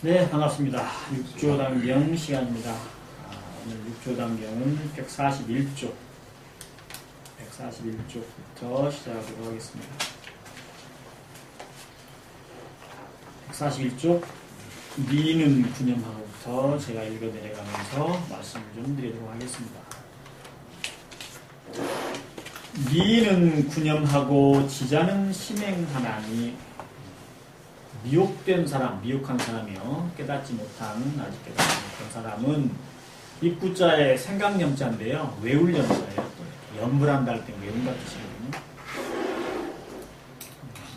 네, 반갑습니다. 6조 단경 시간입니다. 오늘 6조 단경은 141조, 141조부터 시작하도록 하겠습니다. 141조, 미는 군념하고부터 제가 읽어 내려가면서 말씀을 좀 드리도록 하겠습니다. 미는 군념하고 지자는 심행하나니 미혹된 사람, 미혹한 사람이요. 깨닫지 못한, 아직 깨닫지 못한 사람은 입구자에 생각염자인데요. 외울 염자예요. 염불한다 할 때 외운다 뜻이거든요.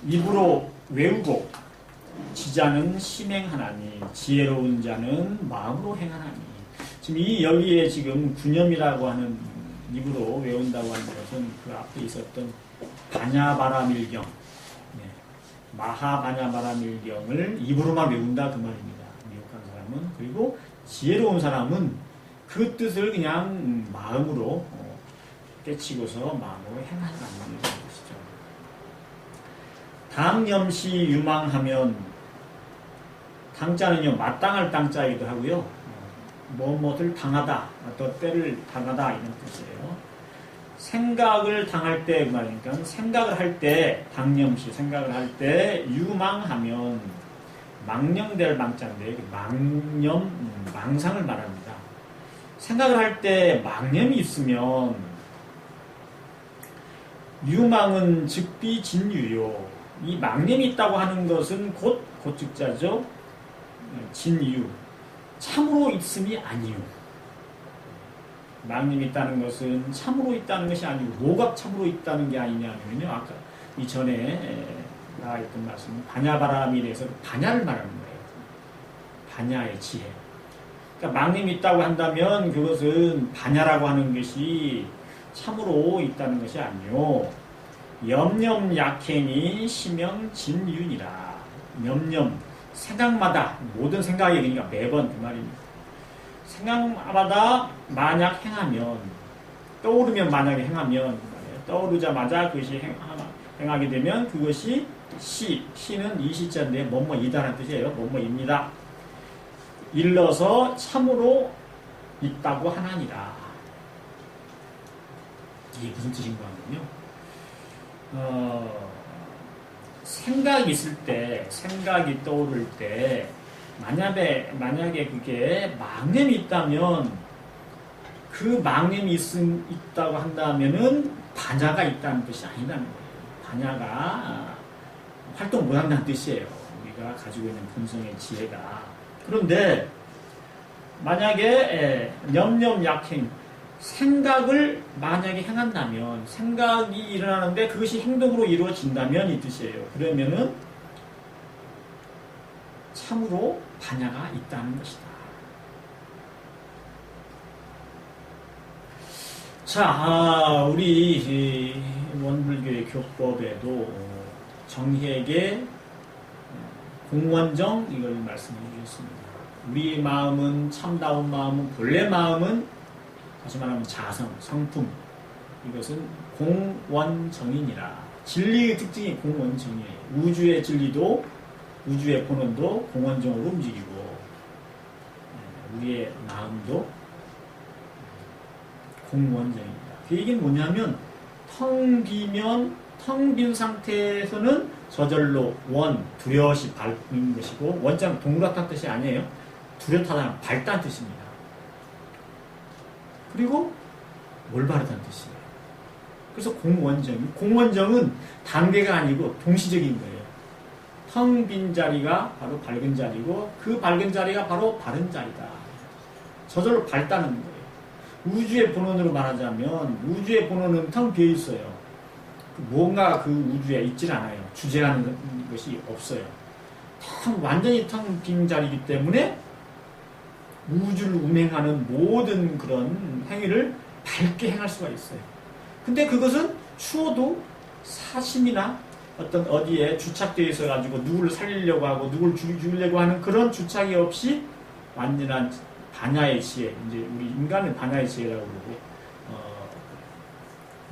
입으로 외우고 지자는 심행하나니 지혜로운 자는 마음으로 행하나니. 지금 여기에 지금 군념이라고 하는 입으로 외운다고 하는 것은 그 앞에 있었던 바냐바라밀경, 마하바냐바라밀경을 입으로만 외운다 그 말입니다. 미혹한 사람은. 그리고 지혜로운 사람은 그 뜻을 그냥 마음으로 깨치고서 마음으로 행한다는 것이죠. 당염시 유망하면, 당자는요 마땅할 당자이기도 하고요, 뭐뭐를 당하다, 또 때를 당하다 이런 뜻이에요. 생각을 당할 때 그 말이니까, 생각을 할 때, 당념시 생각을 할 때 유망하면, 망령될 망자인데 망념, 망상을 말합니다. 생각을 할 때 망념이 있으면 유망은 즉비 진유요. 이 망념이 있다고 하는 것은 곧 고측자죠. 진유, 참으로 있음이 아니요. 망념이 있다는 것은 참으로 있다는 것이 아니고 뭐가 참으로 있다는 게 아니냐면요, 아까 이전에 나와있던 말씀은 바냐바람에 대해서 바냐를 말하는 거예요. 바냐의 지혜. 그러니까 망념이 있다고 한다면 그것은 바냐라고 하는 것이 참으로 있다는 것이 아니요, 염념 약행이 심형 진윤이라. 염념, 생각마다, 모든 생각이, 그러니까 매번 그 말입니다. 생각마다 만약 행하면, 떠오르면 만약에 행하면, 떠오르자마자 그것이 행하게 되면 그것이 시는 이 시자인데 뭐뭐이다라는 뜻이에요. 뭐뭐입니다. 일러서 참으로 있다고 하나니라. 이게 무슨 뜻인가 하면요, 생각이 있을 때, 생각이 떠오를 때, 만약에 그게 망념이 있다면, 그 망념이 있다고 한다면은 반야가 있다는 뜻이 아니라는 거예요. 반야가 활동 못한다는 뜻이에요. 우리가 가지고 있는 본성의 지혜가. 그런데 만약에 염념 약행, 생각을 만약에 행한다면, 생각이 일어나는데 그것이 행동으로 이루어진다면 이 뜻이에요. 그러면은 참으로 반야가 있다는 것이다. 자, 우리 원불교의 교법에도 정희에게 공원정 이걸 말씀해 주셨습니다. 우리 마음은, 참다운 마음은, 본래 마음은 다시 말하면 자성, 성품, 이것은 공원정이니라. 진리의 특징이 공원정이에요. 우주의 진리도, 우주의 본원도 공원정으로 움직이고, 우리의 마음도 공원정입니다. 그 얘기는 뭐냐면, 텅 빈 상태에서는 저절로 두려시 밝는 것이고, 원자는 동그랗다는 뜻이 아니에요. 뚜렷하다, 밝다는 뜻입니다. 그리고 올바르다는 뜻이에요. 그래서 공원정은 단계가 아니고 동시적인 거예요. 텅 빈 자리가 바로 밝은 자리고, 그 밝은 자리가 바로 바른 자리다. 저절로 밝다는 거예요. 우주의 본원으로 말하자면, 우주의 본원은 텅 비어 있어요. 뭔가 그 우주에 있질 않아요. 주제하는 것이 없어요. 완전히 텅 빈 자리이기 때문에 우주를 운행하는 모든 그런 행위를 밝게 행할 수가 있어요. 근데 그것은 추워도 사심이나 어떤 어디에 주착되어 있어가지고 누구를 살리려고 하고 누구를 죽이려고 하는 그런 주착이 없이 완전한 반야의 지혜, 이제 우리 인간은 반야의 지혜라고 그러고,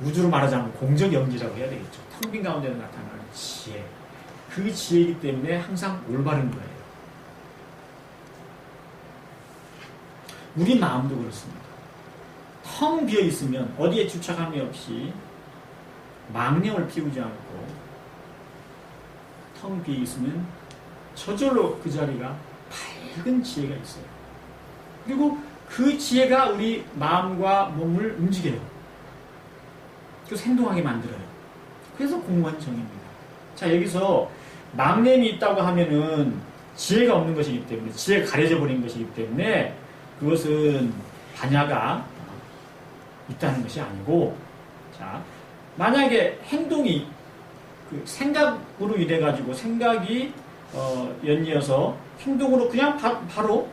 우주로 말하자면 공적영지라고 해야 되겠죠. 텅 빈 가운데 나타나는 지혜. 그 지혜이기 때문에 항상 올바른 거예요. 우리 마음도 그렇습니다. 텅 비어 있으면 어디에 주착함이 없이 망령을 피우지 않고 텅 비어 있으면 저절로 그 자리가 밝은 지혜가 있어요. 그리고 그 지혜가 우리 마음과 몸을 움직여요. 그래서 행동하게 만들어요. 그래서 공무원정입니다. 자, 여기서 망념이 있다고 하면은 지혜가 없는 것이기 때문에, 지혜가 가려져 버린 것이기 때문에 그것은 반야가 있다는 것이 아니고, 자, 만약에 행동이 그 생각으로 인해 가지고 생각이 연이어서 행동으로 그냥 바로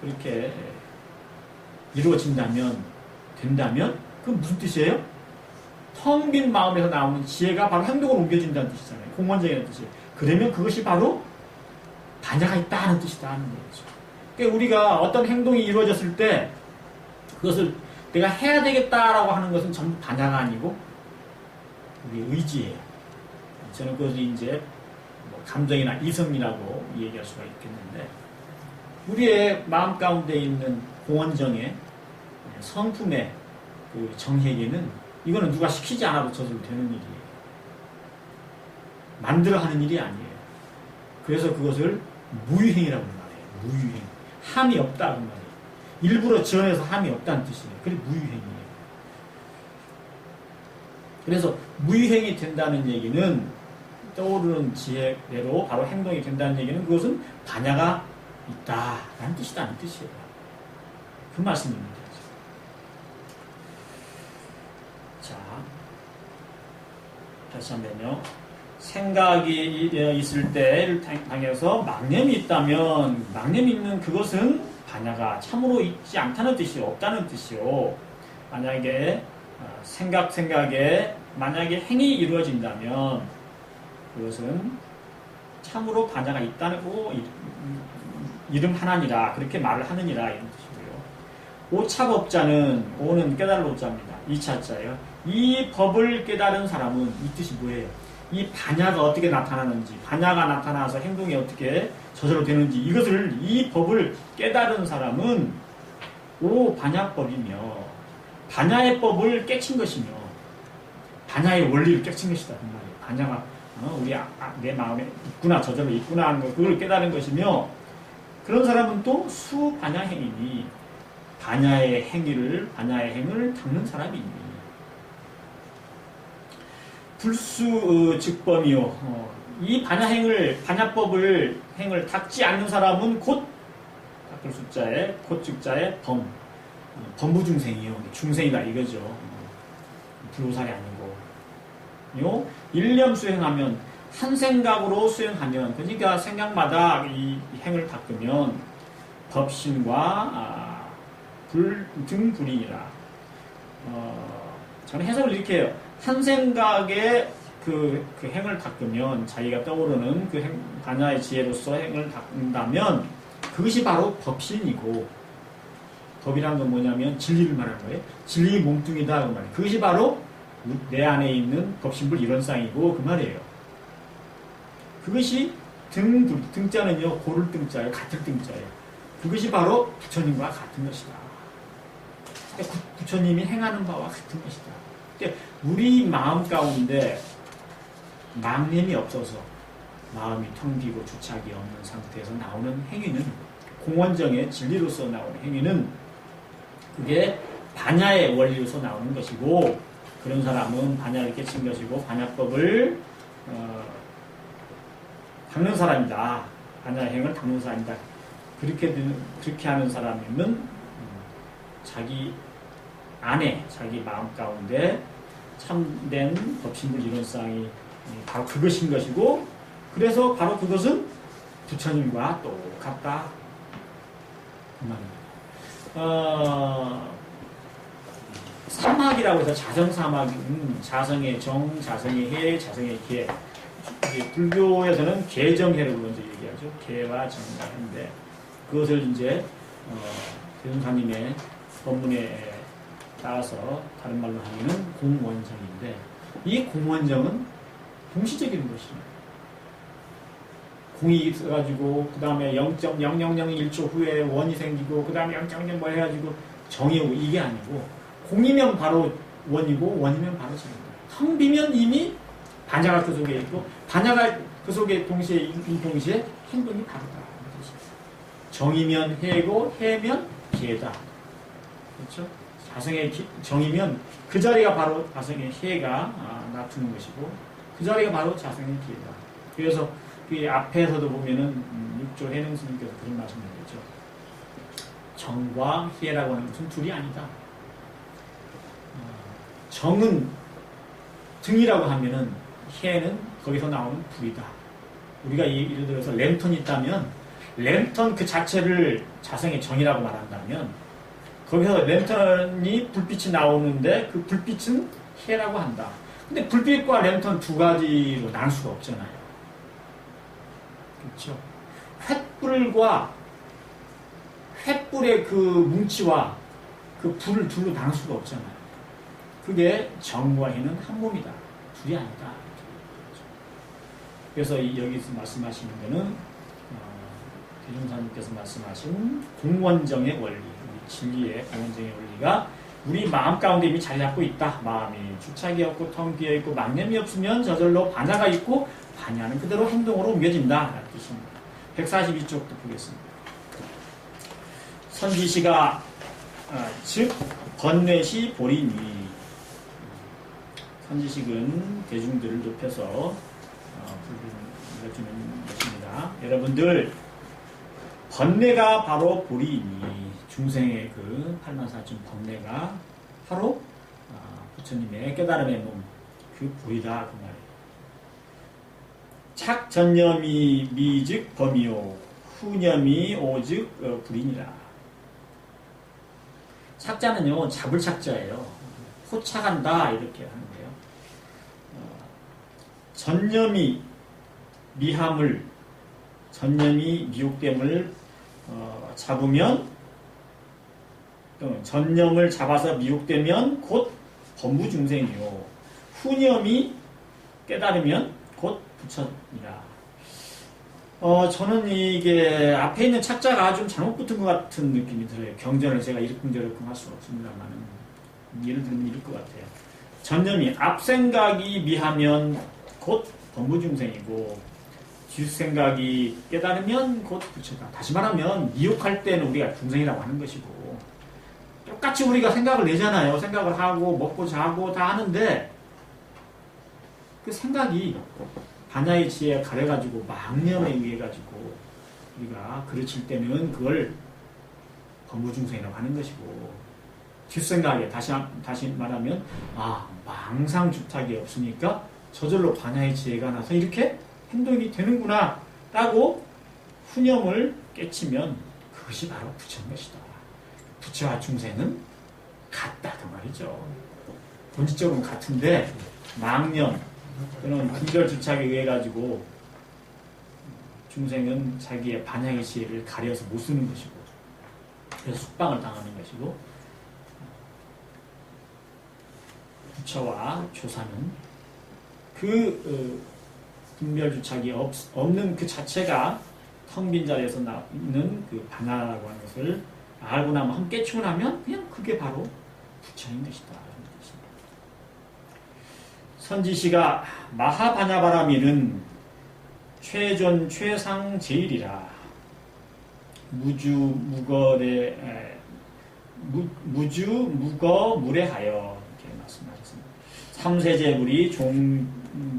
이렇게 이루어진다면, 된다면 그건 무슨 뜻이에요? 텅 빈 마음에서 나오는 지혜가 바로 행동으로 옮겨진다는 뜻이잖아요. 공무원정이라는 뜻이에요. 그러면 그것이 바로 반야가 있다는 뜻이다 하는 거죠. 그러니까 우리가 어떤 행동이 이루어졌을 때 그것을 내가 해야 되겠다라고 하는 것은 전부 반야가 아니고 우리 의지예요. 저는 그것을 이제 뭐 감정이나 이성이라고 얘기할 수가 있겠는데, 우리의 마음 가운데 있는 공원정의 성품의 그 정회계는 이거는 누가 시키지 않아도 저절로 되는 일이에요. 만들어 하는 일이 아니에요. 그래서 그것을 무유행이라고 말해요. 무유행. 함이 없다고 말해요. 일부러 지어내서 함이 없다는 뜻이에요. 그게 무유행이에요. 그래서 무유행이 된다는 얘기는, 떠오르는 지혜대로 바로 행동이 된다는 얘기는 그것은 반야가 있다라는 뜻이라는 뜻이에요. 그 말씀입니다. 자, 다시 한번요. 생각이 있을 때를 당해서 망념이 있다면, 망념이 있는 그것은 반야가 참으로 있지 않다는 뜻이요, 없다는 뜻이요. 만약에 생각에 만약에 행이 이루어진다면 그것은 참으로 반야가 있다고 이름 하나니라, 그렇게 말을 하느니라, 이런 뜻이고요. 오차법자는, 오는 깨달을 오자입니다. 2차자예요. 이 법을 깨달은 사람은, 이 뜻이 뭐예요? 이 반야가 어떻게 나타나는지, 반야가 나타나서 행동이 어떻게 저절로 되는지, 이것을, 이 법을 깨달은 사람은 오 반야법이며, 반야의 법을 깨친 것이며, 반야의 원리를 깨친 것이다, 그 말이에요. 반야가 우리 내 마음에 있구나, 저절로 있구나 하는 것, 그걸 깨달은 것이며, 그런 사람은 또 수반야행이니 반야의 행을 닦는 사람이니, 불수 즉범이요. 이 반야법을 행을 닦지 않는 사람은 곧 닦을 숫자에 곧 즉자에 범부중생이요. 중생이다 이거죠. 불호살이 아니고. 일념 수행하면, 한 생각으로 수행하면, 그러니까 생각마다 이 행을 닦으면 법신과 등불이니라. 저는 해석을 이렇게 해요. 한 생각에 그 행을 닦으면, 자기가 떠오르는 그 반야의 지혜로서 행을 닦는다면 그것이 바로 법신이고, 법이란 건 뭐냐면 진리를 말하는 거예요. 진리의 몸뚱이다 그 말이에요. 그것이 바로 내 안에 있는 법신불 일원상이고 그 말이에요. 그것이 등자는요 고를 등자예요. 같을 등자예요. 그것이 바로 부처님과 같은 것이다. 그러니까 부처님이 행하는 바와 같은 것이다. 그러니까 우리 마음 가운데 망념이 없어서 마음이 텅 비고 주착이 없는 상태에서 나오는 행위는, 공원정의 진리로서 나오는 행위는 그게 반야의 원리로서 나오는 것이고, 그런 사람은 반야를 깨친 것이고 반야법을 닦는 사람이다. 반야의 행을 닦는 사람이다. 그렇게 하는 사람이면 자기 안에, 자기 마음 가운데 참된 법신불 이론상이 바로 그것인 것이고, 그래서 바로 그것은 부처님과 똑같다. 그 말입니다. 사막이라고 해서 자성사막은 자성의 정, 자성의 해, 자성의 계. 불교에서는 계정해를 먼저 얘기하죠. 계와 정과 해인데, 그것을 이제 대승사님의 법문에 따라서 다른 말로 하면은 공원정인데, 이 공원정은 동시적인 것입니다. 공이 있어가지고 그 다음에 0.0001초 후에 원이 생기고 그 다음에 0.0 뭐 해가지고 정이 오고 이게 아니고 공이면 바로 원이고 원이면 바로 정이다. 텅 비면 이미 반야가 그 속에 있고 반야가 그 속에 동시에 행동이 다르다. 정이면 해고 해면 기회다. 그렇죠? 자성의 정이면 그 자리가 바로 자성의 해가 나타나는 것이고 그 자리가 바로 자성의 기회다. 그래서 그 앞에서도 보면은 6조 해능 스님께서 그런 말씀을 하셨죠. 정과 해라고 하는 것은 둘이 아니다. 정은 등이라고 하면은 해는 거기서 나오는 불이다. 우리가 예를 들어서 랜턴이 있다면 랜턴 그 자체를 자성의 정이라고 말한다면 거기서 랜턴이 불빛이 나오는데 그 불빛은 해라고 한다. 근데 불빛과 랜턴 두 가지로 나눌 수가 없잖아요. 그렇죠? 횃불의 그 뭉치와 그 불을 둘로 나눌 수가 없잖아요. 그게 정과 해는 한 몸이다. 둘이 아니다. 그래서 여기서 말씀하시는 거는 대중사님께서 말씀하신 공원정의 원리, 우리 진리의 공원정의 원리가 우리 마음 가운데 이미 자리 잡고 있다. 마음이 주착이 없고 텅 비어 있고 만념이 없으면 저절로 반야가 있고 반야는 그대로 행동으로 옮겨진다. 라는 뜻입니다. 142쪽도 보겠습니다. 선지시가 즉 번뇌시 보리니 선지식은 대중들을 높여서 불러주는 것입니다. 여러분들 번뇌가 바로 보리이니 중생의 그 84,000 번뇌가 바로 부처님의 깨달음의 몸, 그 보리다 그 말이에요. 착전념이 미즉 범이요 후념이 오즉 불이니라. 착자는요 잡을 착자예요. 포착한다 이렇게 하는데요. 전념이 미함을 전념이 미혹됨을 잡으면 전념을 잡아서 미혹되면 곧 범부중생이요 후념이 깨달으면 곧 부처니라. 저는 이게 앞에 있는 착자가 좀 잘못 붙은 것 같은 느낌이 들어요. 경전을 제가 이러쿵저러쿵 할 수 없습니다만 예를 들면 이럴 것 같아요. 전념이 앞생각이 미하면 곧 범부중생이고 뒷생각이 깨달으면 곧 부처다. 다시 말하면 미혹할 때는 우리가 중생이라고 하는 것이고 똑같이 우리가 생각을 내잖아요. 생각을 하고 먹고 자고 다 하는데 그 생각이 반야의 지혜에 가려가지고 망념에 의해가지고 우리가 그르칠 때는 그걸 범부중생이라고 하는 것이고 뒷생각에 다시 말하면 망상주탁이 없으니까 저절로 반야의 지혜가 나서 이렇게 행동이 되는구나 라고 후념을 깨치면 그것이 바로 부처인 것이다. 부처와 중생은 같다 그 말이죠. 본질적으로는 같은데 망념 또는 분별주착에 의해 가지고 중생은 자기의 반야의 지혜를 가려서 못 쓰는 것이고 그래서 숙방을 당하는 것이고 부처와 조사는 그 분별주착이 없는 그 자체가 텅 빈 자리에서 있는 그 반야라고 하는 것을 알고 나면 함께 깨치고 나면 그냥 그게 바로 부처인 것이다. 선지시가 마하반야바라미는 최존 최상 제일이라 무주 무거 무례하여 이렇게 말씀하셨습니다. 삼세제물이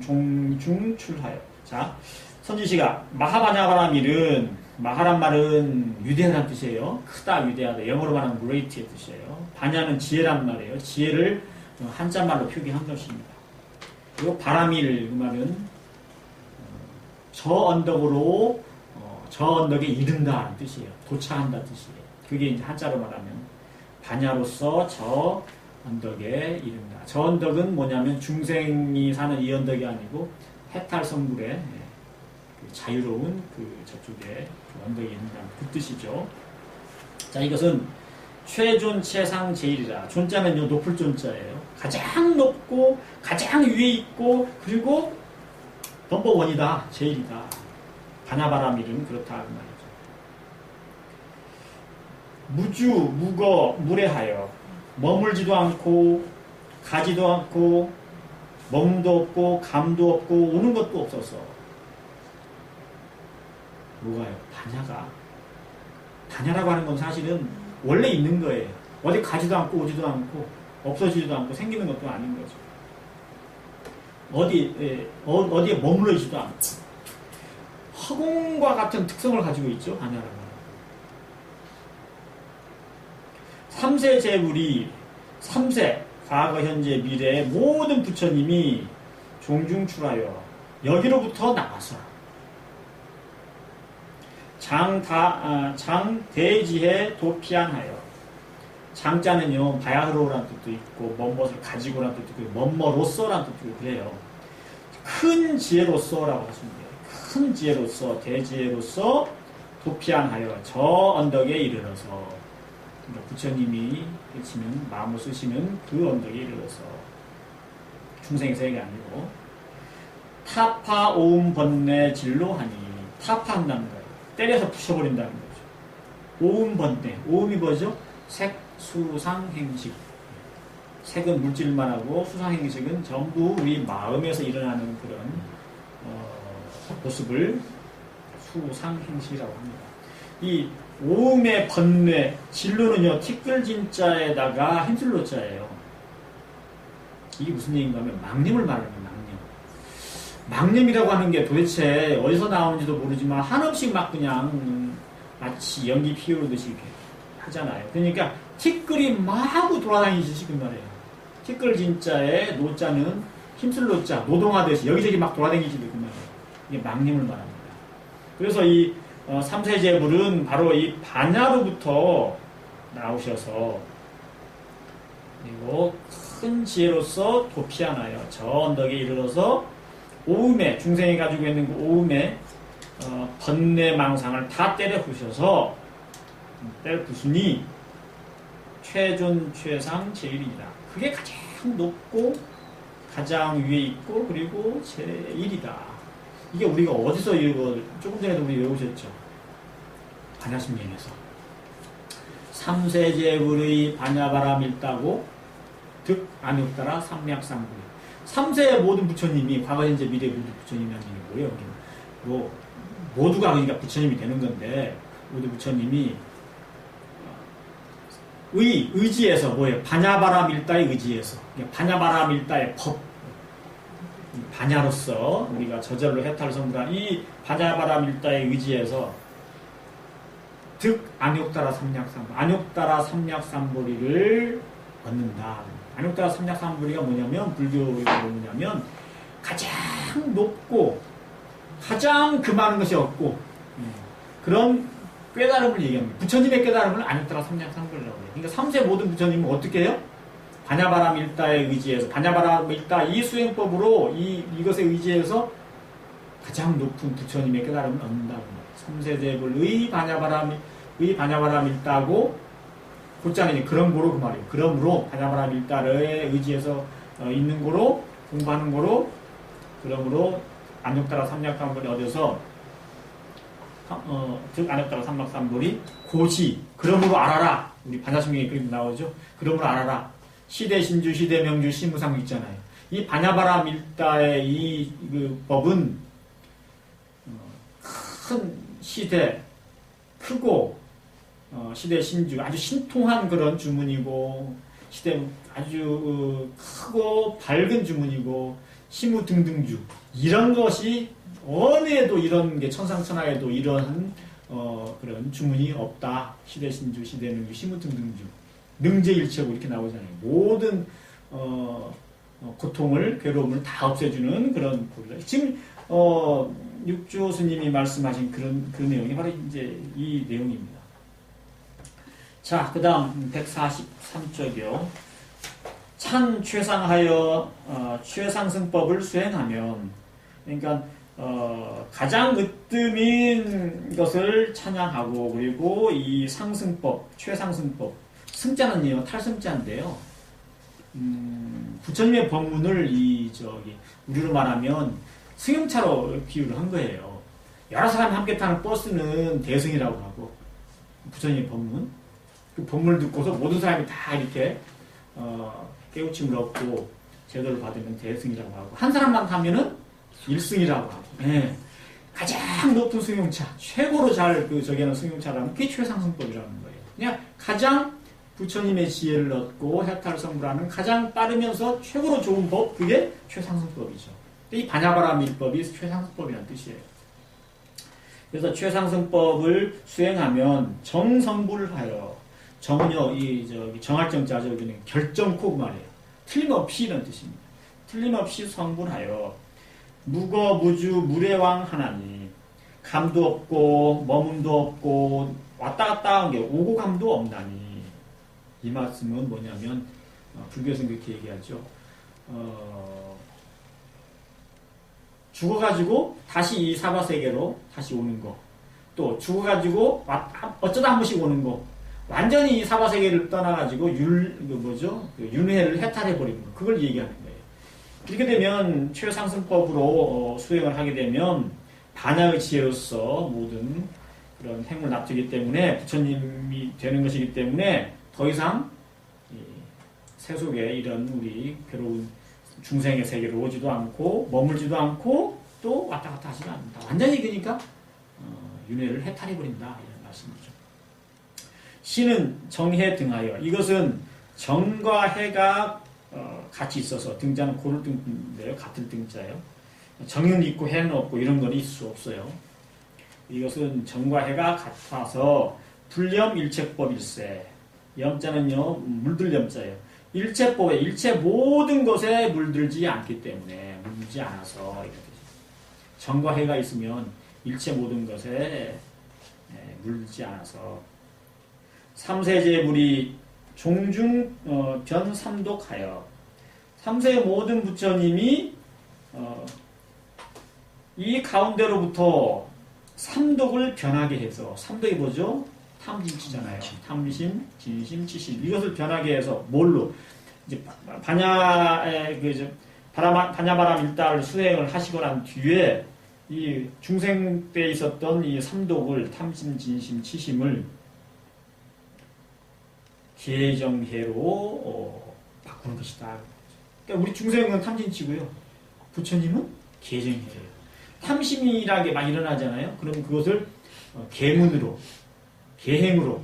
종중출하여. 자, 선지시가 마하반야바라밀은 마하란 말은 위대하다는 뜻이에요. 크다, 위대하다. 영어로 말하면 great의 뜻이에요. 반야는 지혜란 말이에요. 지혜를 한자말로 표기한 것입니다. 그리고 바라밀 그 말은 저 언덕으로 저 언덕에 이른다는 뜻이에요. 도착한다는 뜻이에요. 그게 이제 한자로 말하면 반야로서 저 언덕에 이른다. 저 언덕은 뭐냐면 중생이 사는 이 언덕이 아니고 해탈성불의 그 자유로운 그 저쪽에 그 언덕에 이른다는 그 뜻이죠. 자, 이것은 최존 최상 제일이라. 존자는요 높을 존자예요. 가장 높고 가장 위에 있고 그리고 넘버원이다. 제일이다. 반야바라밀은 그렇다 그 말이죠. 무주, 무거, 무례하여 머물지도 않고 가지도 않고 먹음도 없고 감도 없고 오는 것도 없어서 뭐가요? 반야라고 하는 건 사실은 원래 있는 거예요. 어디 가지도 않고 오지도 않고 없어지지도 않고 생기는 것도 아닌 거죠. 어디에 머물러 있지도 않고 허공과 같은 특성을 가지고 있죠. 반야라고. 삼세 제불이 3세 과거 현재 미래의 모든 부처님이 종중출하여 여기로부터 나와서 장대지해 도피안하여 장자는요 바야흐로라는 뜻도 있고 먼것을 가지고라는 뜻도 있고 먼머로써라는 뜻도 있고 그래요. 큰 지혜로써라고 하시면 돼요. 큰 지혜로써 대지혜로써 도피안하여 저 언덕에 이르러서 그러니까 부처님이 계시는 마음을 쓰시는 그 언덕에 이르러서 중생의 세계가 아니고 타파 오음 번뇌 진로하니 타파한다는 거예요. 때려서 부셔버린다는 거죠. 오음 번뇌. 오음이 뭐죠? 색, 수상, 행식. 색은 물질만 하고 수상, 행식은 전부 우리 마음에서 일어나는 그런 모습을 수상, 행식이라고 합니다. 이 오음의 번뇌, 진로는요, 티끌진자에다가 힘술로자예요. 이게 무슨 얘기인가 하면 망념을 말하는 거예요, 망념이라고 하는 게 도대체 어디서 나오는지도 모르지만 한없이 막 그냥 마치 연기 피우듯이 하잖아요. 그러니까 티끌이 마구 돌아다니듯이 그 말이에요. 티끌진자의 노자는 힘술로자, 노동하듯이 여기저기 막 돌아다니듯이 그 말이에요. 이게 망념을 말합니다. 그래서 이 삼세제불은 바로 이 반야로부터 나오셔서 그리고 큰 지혜로서 도피하나요. 저 언덕에 이르러서 오음에 중생이 가지고 있는 그 오음에 번뇌 망상을 다 때려 부셔서 때려 부수니 최존 최상 제일이다. 그게 가장 높고 가장 위에 있고 그리고 제일이다. 이게 우리가 어디서 이거 조금 전에도 우리 외우셨죠? 반야심경에서 삼세제불의 반야바람 일다고 득 안욕따라 삼맥삼불. 3세의 모든 부처님이 과거 현재 미래 모든 부처님이라는 얘기고요. 뭐 모두가 그러니까 부처님이 되는 건데 모두 부처님이 의지에서 뭐예요? 반야바람 일다의 의지에서 반야바람 일다의 법 반야로서 우리가 저절로 해탈을 성불한 이 반야바람 일다의 의지에서 득 안욕따라 삼략삼불 안욕따라 삼략삼불이를 얻는다. 안욕따라 삼략삼불이가 뭐냐면 불교가 뭐냐면 가장 높고 가장 그 많은 것이 없고 그런 깨달음을 얘기합니다. 부처님의 깨달음을 안욕따라 삼략삼불이라고 해요. 그러니까 3세 모든 부처님은 어떻게 해요? 반야바람 일다의 의지에서 반야바람 일다 이 수행법으로 이것에 의지해서 가장 높은 부처님의 깨달음을 얻는다고 합니다. 3세제불의 반야바람 일다고 곧자는 그런 거로 그 말이에요. 그러므로 반야바람 일다를 의지해서 있는 거로 공부하는 거로 그러므로 안욕따라 삼략삼불이 얻어서 즉 안욕따라 삼략삼불이 고시 그러므로 알아라. 우리 반야심경에 그림 나오죠. 그러므로 알아라. 시대신주 시대명주 시무상 있잖아요. 이 반야바람 일다의 그 법은 큰 시대 크고 시대 신주 아주 신통한 그런 주문이고 시대 아주 크고 밝은 주문이고 시무 등등주 이런 것이 어디에도 이런 게 천상천하에도 이러한 그런 주문이 없다. 시대 신주 시대 능주 시무 등등주 능제일체고 이렇게 나오잖아요. 모든 고통을 괴로움을 다 없애주는 그런 법이다. 지금 육조 스님이 말씀하신 그런 그 내용이 바로 이제 이 내용입니다. 자, 그 다음 143쪽이요. 찬 최상하여 최상승법을 수행하면 그러니까 가장 으뜸인 것을 찬양하고 그리고 이 상승법, 최상승법 승자는요 탈승자인데요. 부처님의 법문을 우리로 말하면 승용차로 비유를 한 거예요. 여러 사람이 함께 타는 버스는 대승이라고 하고, 부처님의 법문. 그 법문을 듣고서 모든 사람이 다 이렇게, 깨우침을 얻고 제도를 받으면 대승이라고 하고, 한 사람만 타면은 일승이라고 하고, 예. 가장 높은 승용차, 최고로 잘 저기 하는 승용차라면 그게 최상승법이라는 거예요. 그냥 가장 부처님의 지혜를 얻고 해탈성불하는 가장 빠르면서 최고로 좋은 법, 그게 최상승법이죠. 이 반야바라밀법이 최상승법이라는 뜻이에요. 그래서 최상승법을 수행하면 정성불을 하여, 정은요, 정할 정자, 저기는 결정코 말이에요. 틀림없이 이런 뜻입니다. 틀림없이 성불하여, 무거무주 무례왕 하나니, 감도 없고, 머문도 없고, 왔다 갔다 한 게 오고 감도 없나니. 이 말씀은 뭐냐면, 불교에서는 그렇게 얘기하죠. 죽어가지고 다시 이 사바세계로 다시 오는 거. 또 죽어가지고 어쩌다 한 번씩 오는 거. 완전히 이 사바세계를 떠나가지고 윤회를 해탈해버리는 거. 그걸 얘기하는 거예요. 이렇게 되면 최상승법으로 수행을 하게 되면 반야의 지혜로서 모든 그런 행을 납치기 때문에 부처님이 되는 것이기 때문에 더 이상 세속에 이런 우리 괴로운 중생의 세계로 오지도 않고 머물지도 않고 또 왔다 갔다 하지도 않는다. 완전히 그러니까 윤회를 해탈해버린다 이런 말씀이죠. 시는 정해 등하여, 이것은 정과 해가 같이 있어서, 등자는 고를 등인데요. 같은 등자예요. 정은 있고 해는 없고 이런 건 있을 수 없어요. 이것은 정과 해가 같아서 불념 일체법일세. 염자는요, 물들 염자예요. 일체법에, 일체 모든 것에 물들지 않기 때문에, 물들지 않아서 이렇게 되죠. 정과 해가 있으면 일체 모든 것에 물들지 않아서, 삼세제불이 종중 변삼독하여, 삼세의 모든 부처님이 이 가운데로부터 삼독을 변하게 해서, 삼독이 뭐죠? 탐진치잖아요. 탐심, 진심, 치심. 이것을 변하게 해서 뭘로? 이제 반야바람 일다를 수행을 하시고 난 뒤에 이 중생 때 있었던 이 삼독을, 탐심, 진심, 치심을 계정해로 바꾸는 것이다. 그러니까 우리 중생은 탐진치고요. 부처님은 계정해예요. 탐심이라는 게 막 일어나잖아요. 그러면 그것을 계문으로, 계행으로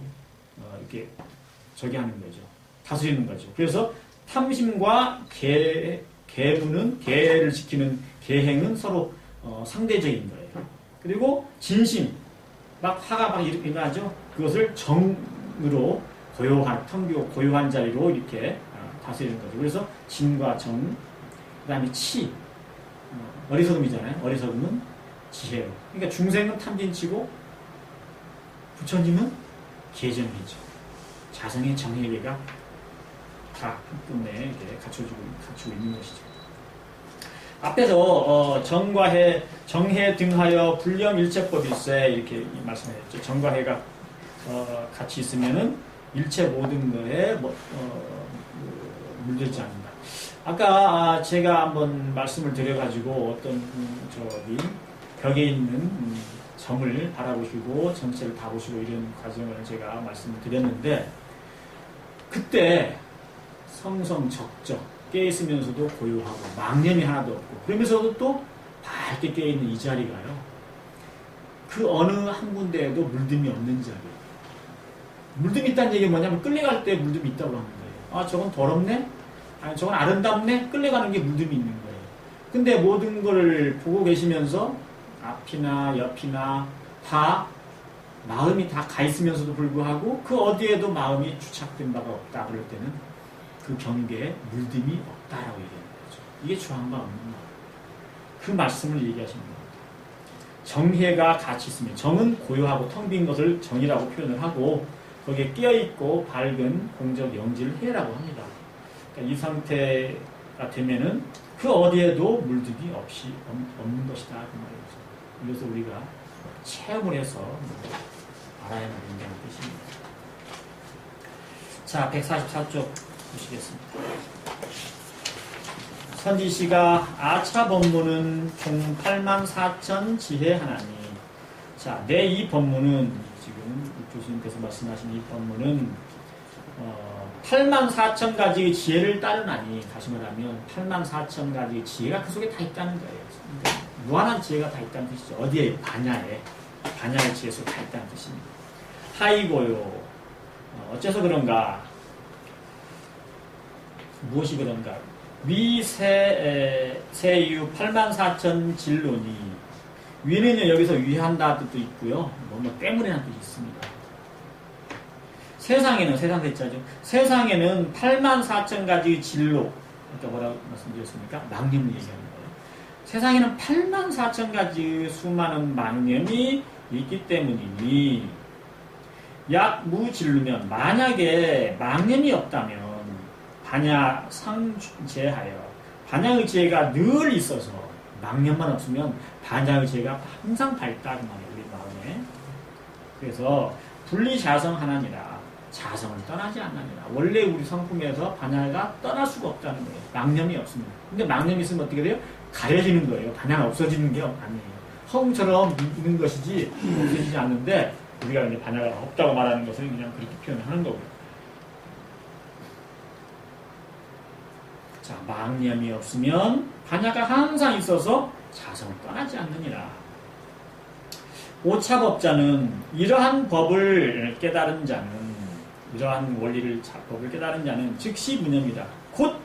이렇게 저기 하는 거죠. 다스리는 거죠. 그래서 탐심과 계문은, 계를 지키는 계행은 서로 상대적인 거예요. 그리고 진심, 막 화가 막 일어나죠. 그것을 정으로 고요한, 고요한 자리로 이렇게 다스리는 거죠. 그래서 진과 정, 그 다음에 치, 어리석음이잖아요. 어리석음은 지혜로. 그러니까 중생은 탐진치고 부처님은 계정이죠. 자성의 정의계가 다 한꺼번에 이렇게 갖추고 있는 것이죠. 앞에서 정과 해, 정해 등하여 불념 일체법일세 이렇게 말씀하셨죠. 정과 해가 같이 있으면은 일체 모든 거에 물들지 않는다. 아까 제가 한번 말씀을 드려가지고 어떤 저기 벽에 있는 점을 바라보시고 전체를 다 보시고 이런 과정을 제가 말씀을 드렸는데, 그때 성성적적 깨있으면서도 고요하고 망념이 하나도 없고 그러면서도 또 밝게 깨있는 이 자리가요, 그 어느 한 군데에도 물듦이 없는 자리예요. 물듦이 있다는 얘기는 뭐냐면 끌려갈 때 물듦이 있다고 하는 거예요. 아, 저건 더럽네? 아니, 저건 아름답네? 끌려가는 게 물듦이 있는 거예요. 근데 모든 거를 보고 계시면서 앞이나 옆이나 다 마음이 다 가 있으면서도 불구하고 그 어디에도 마음이 주착된 바가 없다. 그럴 때는 그 경계에 물듦이 없다라고 얘기하는 거죠. 이게 주황과 없는 말. 그 말씀을 얘기하시는 겁니다. 정해가 같이 있으면, 정은 고요하고 텅 빈 것을 정이라고 표현을 하고 거기에 깨어있고 밝은 공적 영질해라고 합니다. 그러니까 이 상태가 되면은 그 어디에도 물듭이 없이 없는 것이다 그 말이죠. 이것을 우리가 체험을 해서 알아야 된다는 뜻입니다. 자, 144쪽 보시겠습니다. 선지시가 아차 법문은 총 84,000 지혜 하나니 자, 내 이 법문은 지금 교수님께서 말씀하신 이 법문은 84,000가지의 지혜를 따르나니, 다시 말하면 84,000가지의 지혜가 그 속에 다 있다는 거예요. 그러니까 무한한 지혜가 다 있다는 뜻이죠. 어디에? 반야의 지혜 속에 다 있다는 뜻입니다. 하이고요. 어째서 그런가? 무엇이 그런가? 위세유 84,000 진론이, 위는요 여기서 위한다 뜻도 있고요, 뭐 때문이라는 뜻이 있습니다. 세상에는, 세상 대자죠. 세상에는 84,000가지 진로, 그러니까 뭐라고 말씀드렸습니까? 망념을 얘기하는 거예요. 세상에는 84,000가지 수많은 망념이 있기 때문이니, 약 무진루면, 만약에 망념이 없다면 반야 상제하여, 반야의 지혜가 늘 있어서, 망념만 없으면 반야의 지혜가 항상 밝다는 말이에요, 우리 마음에. 그래서 분리자성 하나니라, 자성을 떠나지 않느니라. 원래 우리 성품에서 반야가 떠날 수가 없다는 거예요. 망념이 없습니다. 근데 망념이 있으면 어떻게 돼요? 가려지는 거예요. 반야가 없어지는 게 아니에요. 허공처럼 있는 것이지 없어지지 않는데, 우리가 이제 반야가 없다고 말하는 것을 그냥 그렇게 표현하는 거고요. 자, 망념이 없으면 반야가 항상 있어서 자성을 떠나지 않느니라. 오차법자는 이러한 법을 깨달은 자는, 이러한 원리를, 법을 깨달은 자는 즉시 무념이다. 곧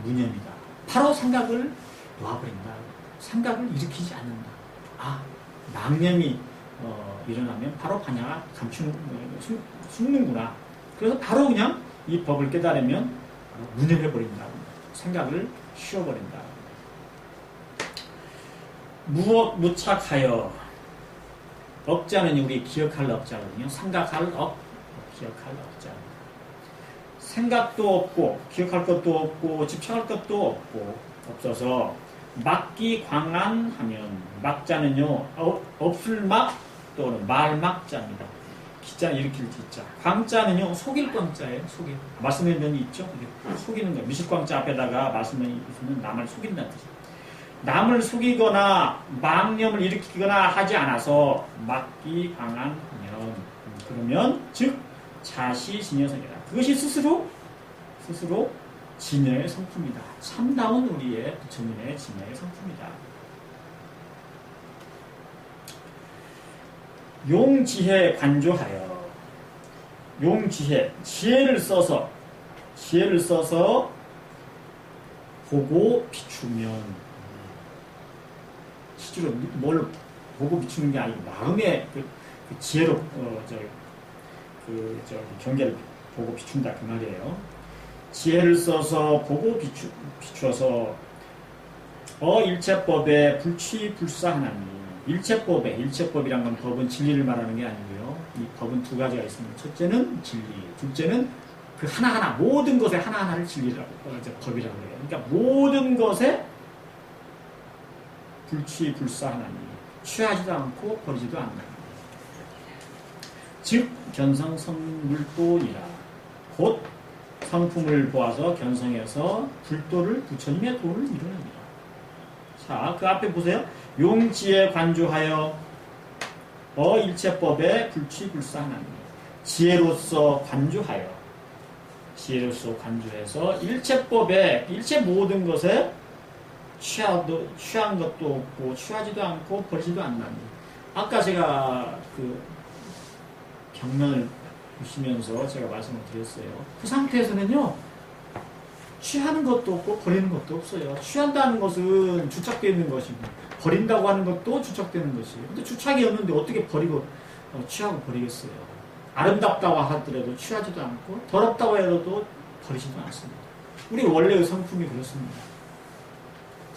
무념이다. 바로 생각을 놓아버린다. 생각을 일으키지 않는다. 아, 망념이 일어나면 바로 반야가 숨는구나. 그래서 바로 그냥 이 법을 깨달으면 무념해버린다. 생각을 쉬어버린다. 무억 무착하여, 억자는 우리 기억할 억자거든요. 생각할 억, 기억할 억자. 생각도 없고 기억할 것도 없고 집착할 것도 없어서 막기 광안하면, 막자는요 없을 막 또는 말막자입니다. 기자 일으킬 기자. 광자는요 속일 광자예요. 속일. 말씀의 면이 있죠. 속이는 거. 미식광자 앞에다가 말씀이 있으면 남을 속인다는 뜻이에요. 남을 속이거나 망념을 일으키거나 하지 않아서 막기 광안하면, 그러면 즉 자시 진여성이다. 그것이 스스로 진여의 성품이다. 참다운 우리의 부처님의 진여의 성품이다. 용지혜 관조하여, 용지혜, 지혜를 써서 보고 비추면, 실제로 뭘 보고 비추는 게 아니고 마음의 그 지혜로 경계를 보고 비춘다 그 말이에요. 지혜를 써서 보고 비추어서 일체법에 불취불사하나니, 일체법이란 건 법은 진리를 말하는 게 아니고요. 이 법은 두 가지가 있습니다. 첫째는 진리, 둘째는 그 하나하나, 모든 것의 하나하나를 진리라고, 법이라고 해요. 그러니까 모든 것에 불취불사하나니, 취하지도 않고 버리지도 않나니, 즉 견성성물도니라. 곧 성품을 보아서 견성해서 불도를, 부처님의 도를 이루느니라. 자, 그 앞에 보세요. 용지에 관조하여 일체법에 불취불사하나니, 지혜로서 관조해서 일체법에, 일체 모든 것에 취한 것도 없고 취하지도 않고 버리지도 않나니. 아까 제가 그 경면을 보시면서 제가 말씀을 드렸어요. 그 상태에서는요, 취하는 것도 없고 버리는 것도 없어요. 취한다는 것은 주착되어 있는 것이고, 버린다고 하는 것도 주착되는 것이에요. 근데 주착이 없는데 어떻게 버리고 취하고 버리겠어요. 아름답다고 하더라도 취하지도 않고, 더럽다고 해도 버리지도 않습니다. 우리 원래의 성품이 그렇습니다.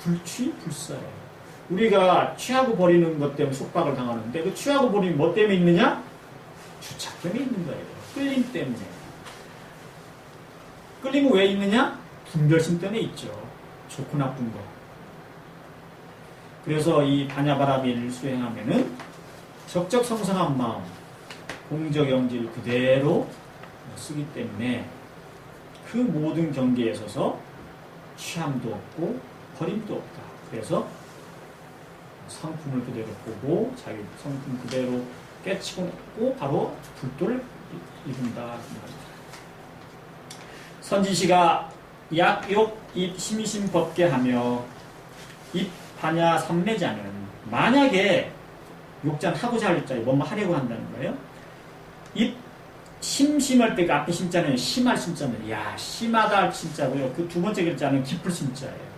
불취불사예요. 우리가 취하고 버리는 것 때문에 속박을 당하는데, 그 취하고 버리는 뭐 때문에 있느냐? 주착 때문에 있는 거예요. 끌림 때문에. 끌림은 왜 있느냐? 분별심 때문에 있죠. 좋고 나쁜 거. 그래서 이 반야바라밀을 수행하면은 적적성성한 마음, 공적영지를 그대로 쓰기 때문에 그 모든 경계에 있어서 취함도 없고 버림도 없다. 그래서 성품을 그대로 보고 자기 성품 그대로 깨치고 바로 불도를 이룬다. 선지시가 약욕 입 심심 법게 하며 입 반야 삼매자는 만약에 욕자는 하고자 할 자에 뭐뭐 하려고 한다는 거예요. 입 심심할 때 그 앞에 심자는 심할 심자는 야 심하다 할 심자고요. 그 두 번째 글자는 깊을 심자예요.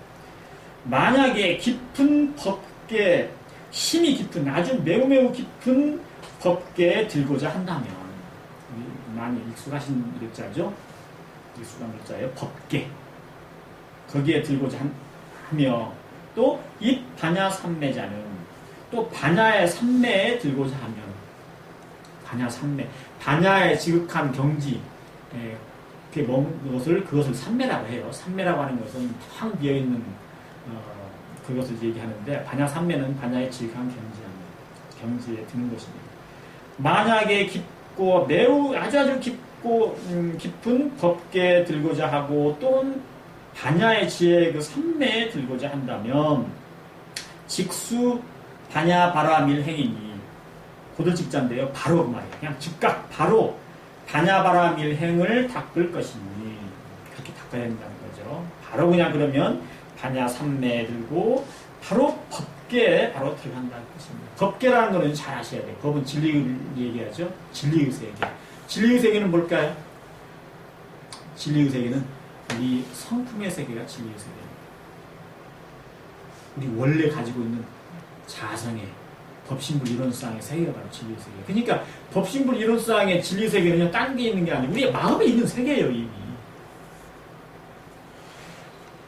만약에 깊은 법계 힘이 깊은 아주 매우 깊은 법계에 들고자 한다면 많이 익숙하신 글자죠. 익숙한 글자예요. 법계 거기에 들고자 하며 또 입 반야 삼매자는 또 반야의 삼매에 들고자 하면 반야 삼매 반야의 지극한 경지 그것을 삼매라고 해요. 삼매라고 하는 것은 텅 비어있는 그것을 얘기하는데 반야 삼매는 반야의 지극한 경지에 드는 것입니다. 만약에 깊고 매우 아주 깊고 깊은 법계에 들고자 하고 또는 반야의 지혜의 그 삼매에 들고자 한다면 직수 반야 바라 밀행이니 고들직자인데요. 바로 그 말이에요. 그냥 즉각 바로 반야 바라 밀행을 닦을 것이니 그렇게 닦아야 된다는 거죠. 바로 그냥 그러면 반야 삼매에 들고 바로 법계에 바로 들어간다는 것입니다. 법계라는 거는 잘 아셔야 돼요. 법은 진리를 얘기하죠. 진리의 세계. 진리의 세계는 뭘까요? 진리의 세계는 우리 성품의 세계가 진리의 세계입니다. 우리 원래 가지고 있는 자성의 법신불 이론상의 세계가 바로 진리의 세계. 그러니까 법신불 이론상의 진리의 세계는 딴 게 있는 게 아니고 우리의 마음에 있는 세계예요, 이미.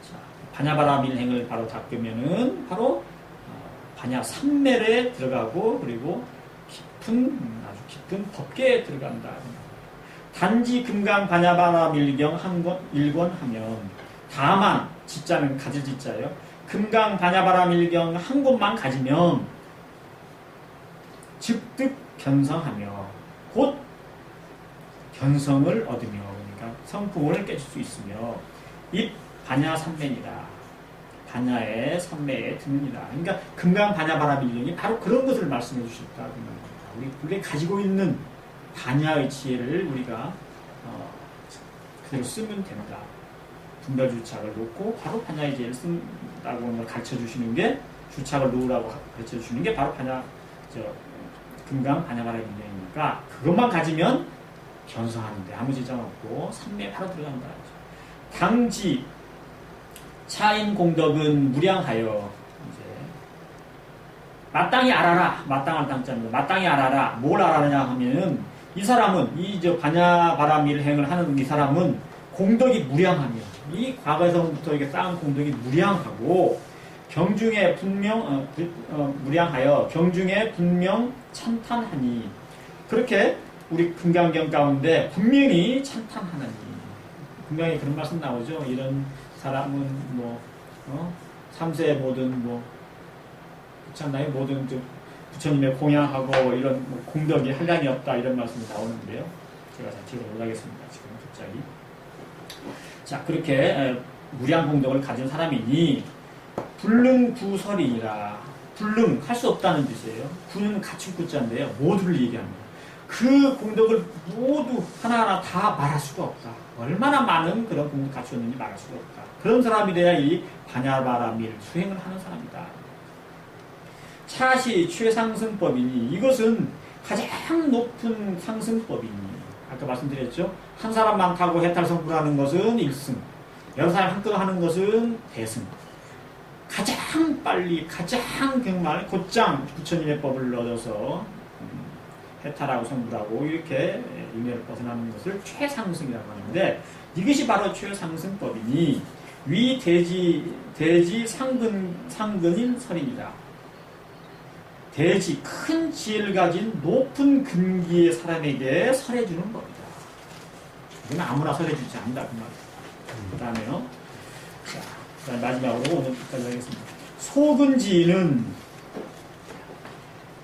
자, 반야바라 밀행을 바로 닦으면은 바로 반야 삼매에 들어가고 그리고 아주 깊은 법계에 들어간다. 단지 금강 반야바라 밀경 한권 일권하면 다만 지자는 가질 지자예요. 금강 반야바라 밀경 한 곳만 가지면 즉득 견성하며 곧 견성을 얻으며 그러니까 성품을 깨질 수 있으며 입 반야 삼매니라. 반야의 삼매에 드느니라. 그러니까 금강 반야바라 밀경이 바로 그런 것을 말씀해 주셨다. 우리 가지고 있는 반야의 지혜를 우리가 그대로 쓰면 된다. 분별 주착을 놓고 바로 반야의 지혜를 쓴다고 가르쳐 주시는 게 주착을 놓으라고 가르쳐 주시는 게 바로 금강 반야바라 밀경이니까 그것만 가지면 견성하는데 아무 지장 없고 삼매에 바로 들어간다. 당지 차인 공덕은 무량하여 이제 마땅히 알아라. 마땅한 당자입니다. 마땅히 알아라. 뭘 알아라냐 하면은 이 사람은 반야바라 밀행을 하는 이 사람은 공덕이 무량하며 이 과거에서부터 이게 쌓은 공덕이 무량하고 경중에 분명 무량하여 경중에 분명 찬탄하니 그렇게 우리 금강경 가운데 분명히 찬탄하나니 분명히 그런 말씀 나오죠. 이런 사람은 삼세 모든 그렇지 않나요? 모든 부처님의 공양하고 이런 공덕이 한량이 없다 이런 말씀이 나오는데요. 제가 뒤로 올라가겠습니다. 지금 갑자기. 자 그렇게 무량 공덕을 가진 사람이니 불능구설이니라. 불능 할 수 없다는 뜻이에요. 구는 갖춘 구자인데요. 모두를 얘기합니다. 그 공덕을 모두 하나하나 다 말할 수가 없다. 얼마나 많은 그런 공덕을 갖추었는지 말할 수가 없다. 그런 사람이 돼야 이 반야바라 밀 수행을 하는 사람이다. 차시 최상승법이니 이것은 가장 높은 상승법이니 아까 말씀드렸죠. 한 사람만 타고 해탈성불하는 것은 1승 여러 사람 한꺼번에 하는 것은 대승. 가장 빨리 가장 정말 곧장 부처님의 법을 얻어서 해탈하고 성불하고 이렇게 윤회를 벗어나는 것을 최상승이라고 하는데 이것이 바로 최상승법이니 위 대지 상근인 설입니다. 대지 큰 지혜를 가진 높은 근기의 사람에게 설해주는 법이다. 이건 아무나 설해주지 않는다 그 말이에요. 그 다음에요. 자, 마지막으로 오늘까지 하겠습니다. 소근지는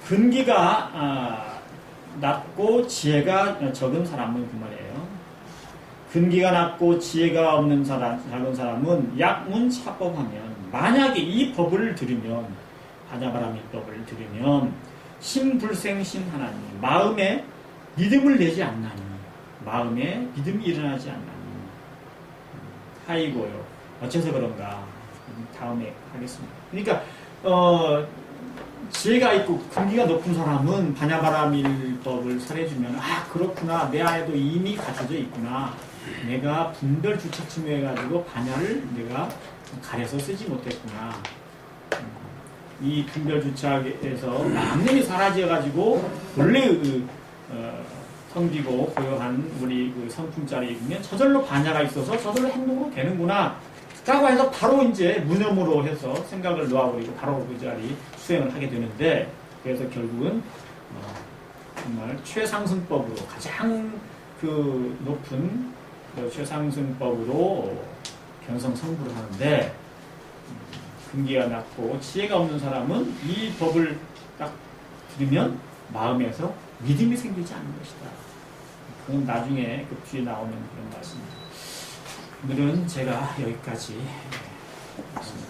근기가 낮고 지혜가 적은 사람은 그 말이에요. 근기가 낮고 지혜가 없는 작은 사람은 약문 차법하면 만약에 이 법을 들으면 반야바라밀법을 들으면 신불생신 하나님 마음에 믿음을 내지 않나니 마음에 믿음이 일어나지 않나니 하이고요. 어째서 그런가 다음에 하겠습니다. 그러니까 지혜가 있고 근기가 높은 사람은 반야바라밀법을 설해주면 그렇구나 내 안에도 이미 갖춰져 있구나 내가 분별 주착침해 가지고 반야를 내가 가려서 쓰지 못했구나 이 분별 주착에서 만능이 사라져 가지고 원래 성기고 고요한 우리 그 성품자리이면 저절로 반야가 있어서 저절로 행동으로 되는구나 라고 해서 바로 이제 무념으로 해서 생각을 놓아버리고 바로 그 자리 수행을 하게 되는데 그래서 결국은 정말 최상승법으로 가장 그 높은 그 최상승법으로 견성성불을 하는데 근기가 낮고 지혜가 없는 사람은 이 법을 딱 들으면 마음에서 믿음이 생기지 않는 것이다. 그건 나중에 그 뒤에 나오는 그런 말씀입니다. 오늘은 제가 여기까지 하겠습니다.